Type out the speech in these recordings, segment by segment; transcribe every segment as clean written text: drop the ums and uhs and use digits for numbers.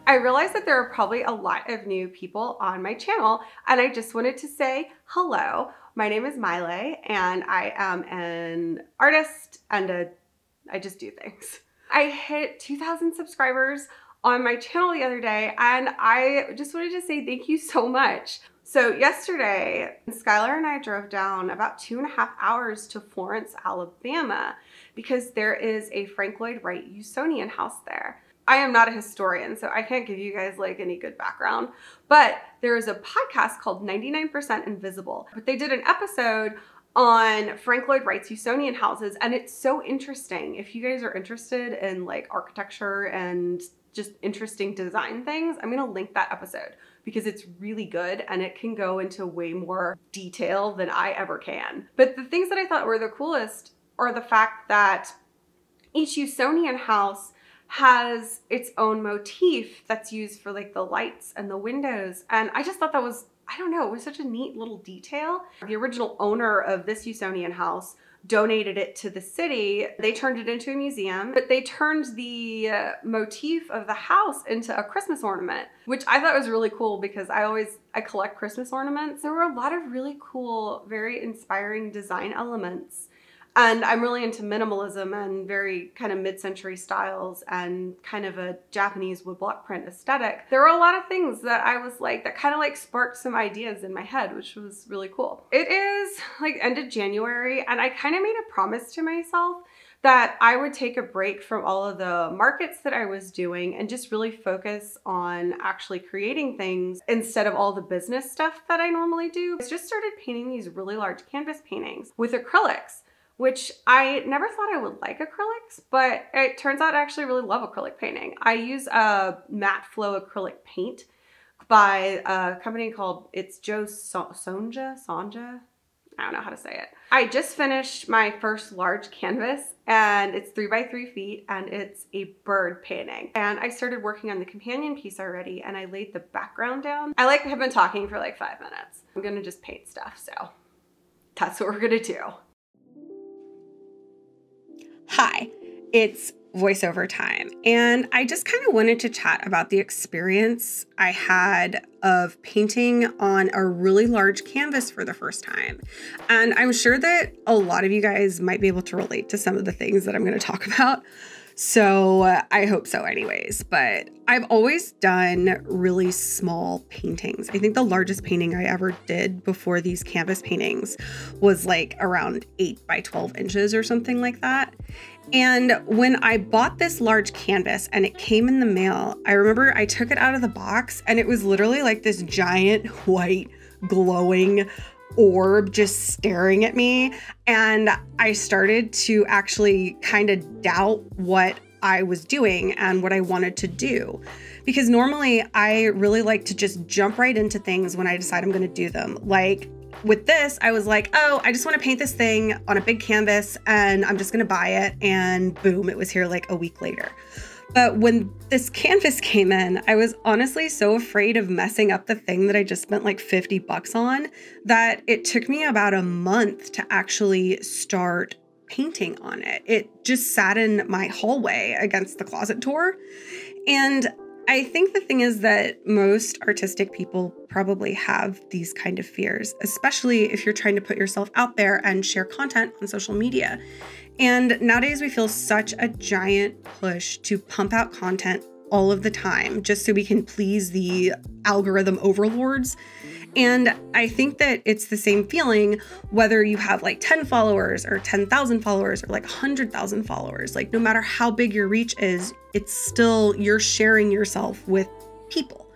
I realized that there are probably a lot of new people on my channel, and I just wanted to say hello. My name is Miley, and I am an artist and I just do things. I hit 2,000 subscribers on my channel the other day, and I just wanted to say thank you so much. So yesterday, Skylar and I drove down about 2.5 hours to Florence, Alabama, because there is a Lloyd Wright Usonian house there. I am not a historian, so I can't give you guys like any good background, but there is a podcast called 99% Invisible. But they did an episode on Lloyd Wright's Usonian houses, and it's so interesting. If you guys are interested in like architecture and just interesting design things, I'm gonna link that episode because it's really good and it can go into way more detail than I ever can. But the things that I thought were the coolest are the fact that each Usonian house has its own motif that's used for like the lights and the windows. And I just thought that was, I don't know, it was such a neat little detail. The original owner of this Usonian house donated it to the city. They turned it into a museum, but they turned the motif of the house into a Christmas ornament, which I thought was really cool because I collect Christmas ornaments. There were a lot of really cool, very inspiring design elements. And I'm really into minimalism and very kind of mid-century styles and kind of a Japanese woodblock print aesthetic. There were a lot of things that I was like, that kind of like sparked some ideas in my head, which was really cool. It is like end of January, and I kind of made a promise to myself that I would take a break from all of the markets that I was doing and just really focus on actually creating things instead of all the business stuff that I normally do. I just started painting these really large canvas paintings with acrylics, which I never thought I would like acrylics, but it turns out I actually really love acrylic painting. I use a matte flow acrylic paint by a company called, it's Sonja? I don't know how to say it. I just finished my first large canvas, and it's 3 by 3 feet, and it's a bird painting. And I started working on the companion piece already, and I laid the background down. I have been talking for like 5 minutes. I'm gonna just paint stuff, so that's what we're gonna do. Hi, it's voiceover time, and I just kind of wanted to chat about the experience I had of painting on a really large canvas for the first time. And I'm sure that a lot of you guys might be able to relate to some of the things that I'm going to talk about. So I hope so anyways, but I've always done really small paintings. I think the largest painting I ever did before these canvas paintings was like around 8 by 12 inches or something like that. And when I bought this large canvas and it came in the mail, I remember I took it out of the box and it was literally like this giant white glowing orb just staring at me. And I started to actually kind of doubt what I was doing and what I wanted to do. Because normally I really like to just jump right into things when I decide I'm going to do them. Like with this, I was like, oh, I just want to paint this thing on a big canvas and I'm just going to buy it. And boom, it was here like a week later. But when this canvas came in, I was honestly so afraid of messing up the thing that I just spent like 50 bucks on that it took me about a month to actually start painting on it. It just sat in my hallway against the closet door. And I think the thing is that most artistic people probably have these kind of fears, especially if you're trying to put yourself out there and share content on social media. And nowadays we feel such a giant push to pump out content all of the time just so we can please the algorithm overlords. And I think that it's the same feeling whether you have like 10 followers or 10,000 followers or like 100,000 followers. Like no matter how big your reach is, it's still you're sharing yourself with people.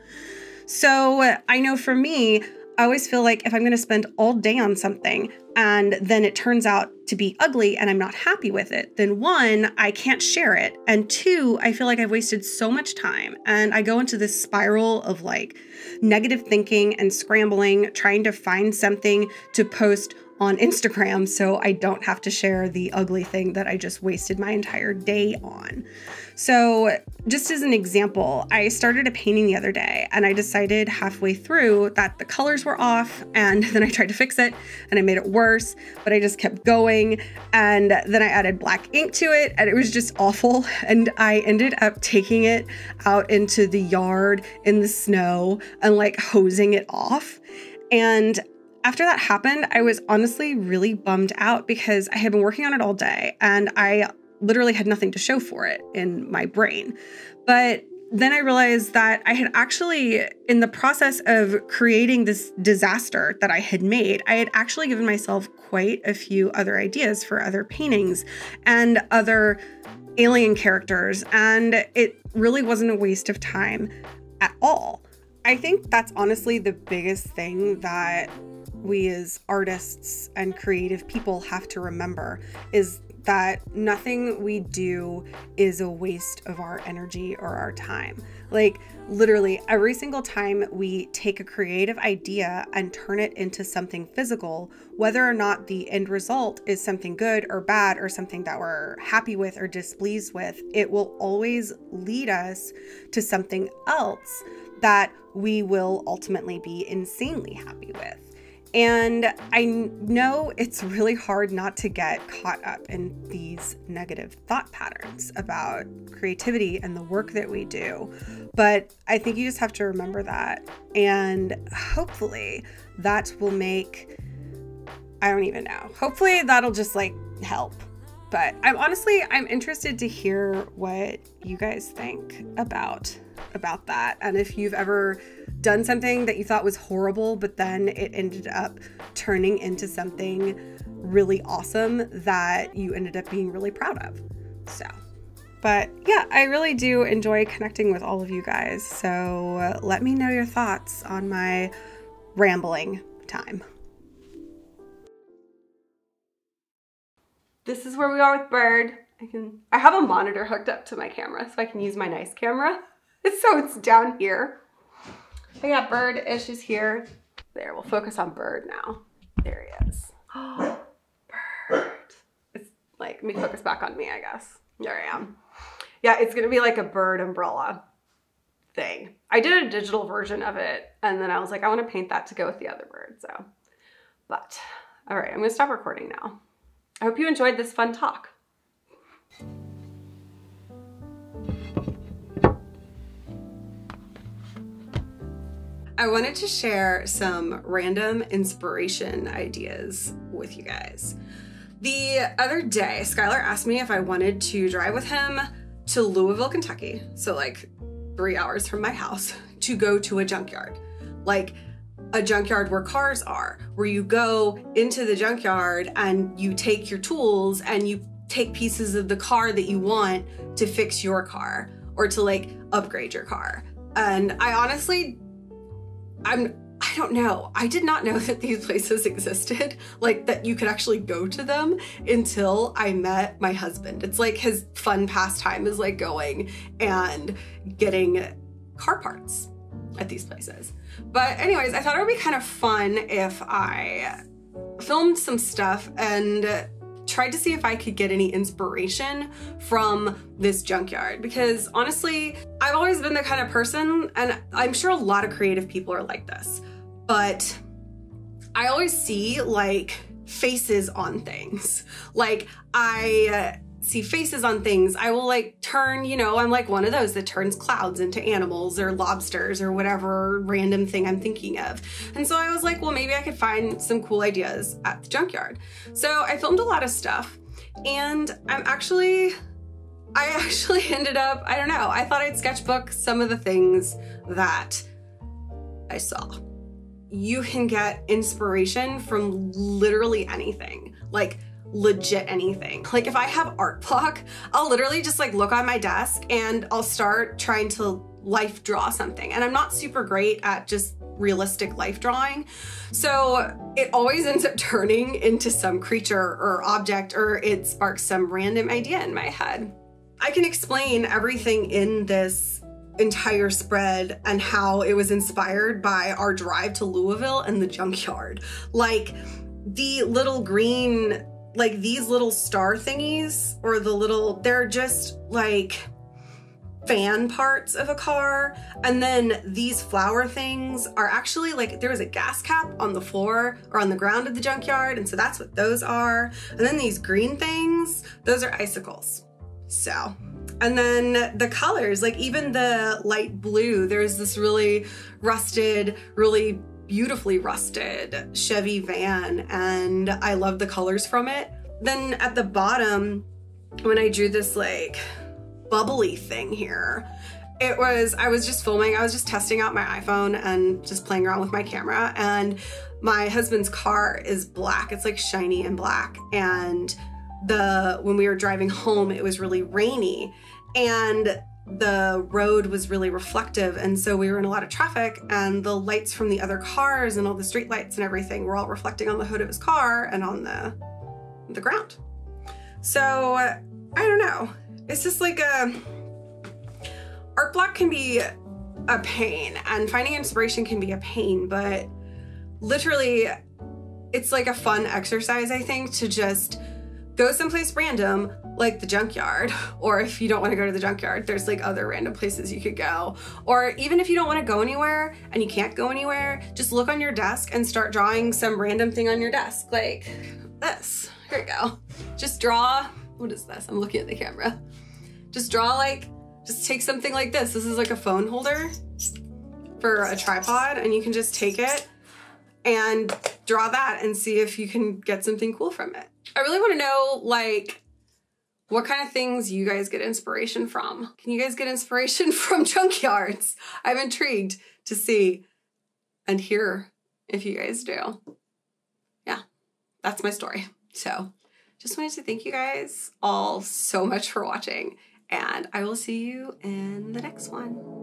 So I know for me, I always feel like if I'm going to spend all day on something and then it turns out to be ugly and I'm not happy with it, then one, I can't share it. And two, I feel like I've wasted so much time and I go into this spiral of like negative thinking and scrambling, trying to find something to post on Instagram so I don't have to share the ugly thing that I just wasted my entire day on. So just as an example, I started a painting the other day and I decided halfway through that the colors were off, and then I tried to fix it and I made it worse, but I just kept going, and then I added black ink to it and it was just awful, and I ended up taking it out into the yard in the snow and like hosing it off. And after that happened, I was honestly really bummed out because I had been working on it all day and I literally had nothing to show for it in my brain. But then I realized that I had actually, in the process of creating this disaster that I had made, I had actually given myself quite a few other ideas for other paintings and other alien characters, and it really wasn't a waste of time at all. I think that's honestly the biggest thing that we as artists and creative people have to remember, is that nothing we do is a waste of our energy or our time. Like literally every single time we take a creative idea and turn it into something physical, whether or not the end result is something good or bad or something that we're happy with or displeased with, it will always lead us to something else that we will ultimately be insanely happy with. And I know it's really hard not to get caught up in these negative thought patterns about creativity and the work that we do. But I think you just have to remember that. And hopefully that will make, I don't even know, hopefully that'll just like help. But I'm interested to hear what you guys think about that, and if you've ever done something that you thought was horrible but then it ended up turning into something really awesome that you ended up being really proud of. So, but yeah, I really do enjoy connecting with all of you guys, so let me know your thoughts on my rambling time. This is where we are with Bird. I have a monitor hooked up to my camera so I can use my nice camera. So it's down here. But yeah, Bird is just here. There, we'll focus on Bird now. There he is. Oh, Bird. It's like, let me focus back on me, I guess. There I am. Yeah, it's gonna be like a bird umbrella thing. I did a digital version of it and then I was like, I wanna paint that to go with the other bird, so. But, all right, I'm gonna stop recording now. I hope you enjoyed this fun talk. I wanted to share some random inspiration ideas with you guys. The other day, Skylar asked me if I wanted to drive with him to Louisville, Kentucky, so like 3 hours from my house, to go to a junkyard. Like a junkyard where cars are, where you go into the junkyard and you take your tools and you take pieces of the car that you want to fix your car or to like upgrade your car. And I honestly, I don't know. I did not know that these places existed, like that you could actually go to them until I met my husband. It's like his fun pastime is like going and getting car parts at these places. But anyways, I thought it would be kind of fun if I filmed some stuff and tried to see if I could get any inspiration from this junkyard, because honestly, I've always been the kind of person, and I'm sure a lot of creative people are like this, but I always see like faces on things. Like I see faces on things, I will like turn, you know, I'm like one of those that turns clouds into animals or lobsters or whatever random thing I'm thinking of. And so I was like, well, maybe I could find some cool ideas at the junkyard. So I filmed a lot of stuff, and I actually ended up, I don't know, I thought I'd sketchbook some of the things that I saw. You can get inspiration from literally anything. Like legit anything. Like if I have art block, I'll literally just like look on my desk and I'll start trying to life draw something. And I'm not super great at just realistic life drawing. So it always ends up turning into some creature or object, or it sparks some random idea in my head. I can explain everything in this entire spread and how it was inspired by our drive to Louisville and the junkyard. Like the little green, like these little star thingies, or the little, they're just like fan parts of a car. And then these flower things are actually like, there was a gas cap on the floor or on the ground of the junkyard. And so that's what those are. And then these green things, those are icicles. So, and then the colors, like even the light blue, there's this really rusted, really beautifully rusted Chevy van, and I love the colors from it. Then at the bottom, when I drew this like bubbly thing here, I was just filming, I was just testing out my iPhone and just playing around with my camera, and my husband's car is black. It's like shiny and black. And when we were driving home, it was really rainy and the road was really reflective. And so we were in a lot of traffic, and the lights from the other cars and all the street lights and everything were all reflecting on the hood of his car and on the ground. So I don't know. It's just like art block can be a pain, and finding inspiration can be a pain, but literally it's like a fun exercise, I think, to just go someplace random like the junkyard, or if you don't want to go to the junkyard, there's like other random places you could go. Or even if you don't want to go anywhere and you can't go anywhere, just look on your desk and start drawing some random thing on your desk, like this. Here we go. Just draw, what is this? I'm looking at the camera. Just draw like, just take something like this. This is like a phone holder for a tripod, and you can just take it and draw that and see if you can get something cool from it. I really want to know, like, what kind of things you guys get inspiration from. Can you guys get inspiration from junkyards? I'm intrigued to see and hear if you guys do. Yeah, that's my story. So just wanted to thank you guys all so much for watching, and I will see you in the next one.